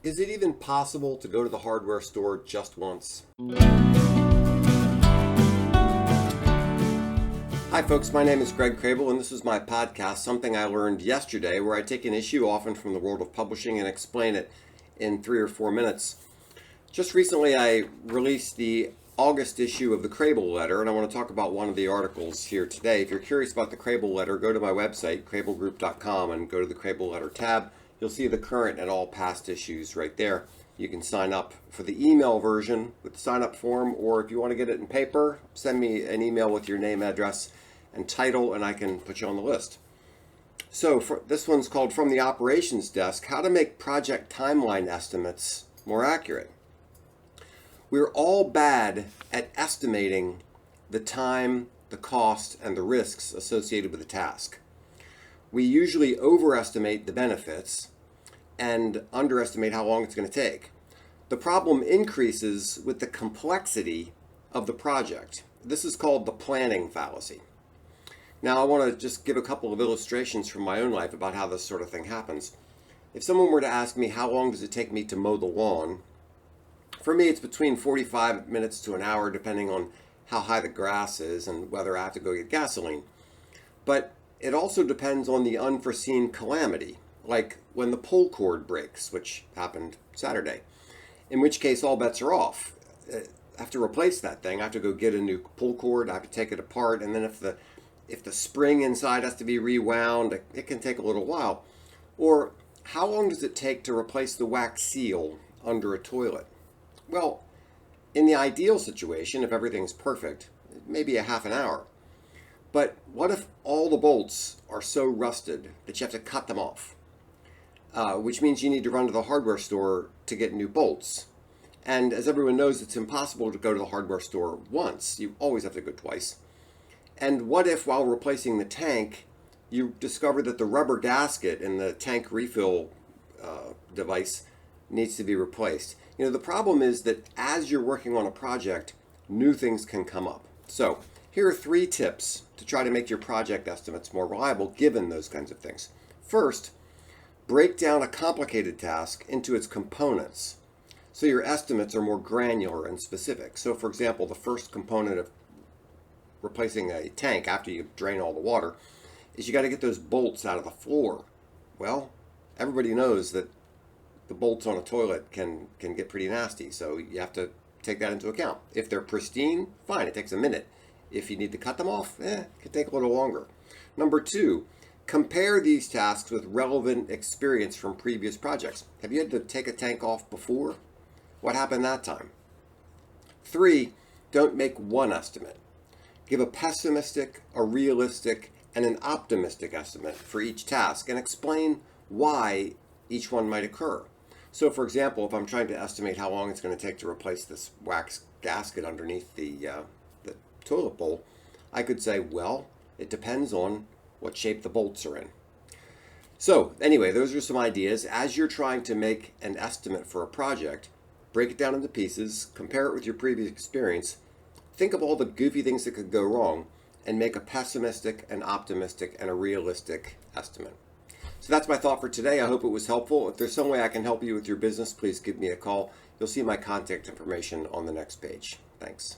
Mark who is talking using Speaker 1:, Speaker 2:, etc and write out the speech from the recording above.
Speaker 1: Is it even possible to go to the hardware store just once? Hi folks, my name is Greg Crable and this is my podcast, Something I Learned Yesterday, where I take an issue often from the world of publishing and explain it in 3 or 4 minutes. Just recently I released the August issue of the Crable Letter, and I want to talk about one of the articles here today. If you're curious about the Crable Letter, go to my website, crablegroup.com, and go to the Crable Letter tab. You'll see the current and all past issues right there. You can sign up for the email version with the sign up form, or if you want to get it in paper, send me an email with your name, address, and title, and I can put you on the list. So this one's called From the Operations Desk, How to Make Project Timeline Estimates More Accurate. We're all bad at estimating the time, the cost, and the risks associated with a task. We usually overestimate the benefits and underestimate how long it's going to take. The problem increases with the complexity of the project. This is called the planning fallacy. Now, I want to just give a couple of illustrations from my own life about how this sort of thing happens. If someone were to ask me how long does it take me to mow the lawn, for me it's between 45 minutes to an hour depending on how high the grass is and whether I have to go get gasoline. But it also depends on the unforeseen calamity, like when the pull cord breaks, which happened Saturday, in which case all bets are off. I have to replace that thing. I have to go get a new pull cord. I have to take it apart, and then if the spring inside has to be rewound, it can take a little while. Or how long does it take to replace the wax seal under a toilet? Well, in the ideal situation, if everything's perfect, maybe a half an hour. But what if all the bolts are so rusted that you have to cut them off? Which means you need to run to the hardware store to get new bolts. And as everyone knows, it's impossible to go to the hardware store once. You always have to go twice. And what if, while replacing the tank, you discover that the rubber gasket in the tank refill device needs to be replaced? You know, the problem is that as you're working on a project, new things can come up. So here are 3 tips to try to make your project estimates more reliable given those kinds of things. First, break down a complicated task into its components so your estimates are more granular and specific. So for example, the first component of replacing a tank after you drain all the water is you got to get those bolts out of the floor. Well, everybody knows that the bolts on a toilet can get pretty nasty, so you have to take that into account. If they're pristine, fine, it takes a minute. If you need to cut them off, it can take a little longer. Number 2, compare these tasks with relevant experience from previous projects. Have you had to take a tank off before? What happened that time? 3, don't make one estimate. Give a pessimistic, a realistic, and an optimistic estimate for each task and explain why each one might occur. So for example, if I'm trying to estimate how long it's going to take to replace this wax gasket underneath the toilet bowl, I could say, well, it depends on what shape the bolts are in. So anyway, those are some ideas. As you're trying to make an estimate for a project, break it down into pieces, compare it with your previous experience, think of all the goofy things that could go wrong, and make a pessimistic, an optimistic, and a realistic estimate. So that's my thought for today. I hope it was helpful. If there's some way I can help you with your business, please give me a call. You'll see my contact information on the next page. Thanks.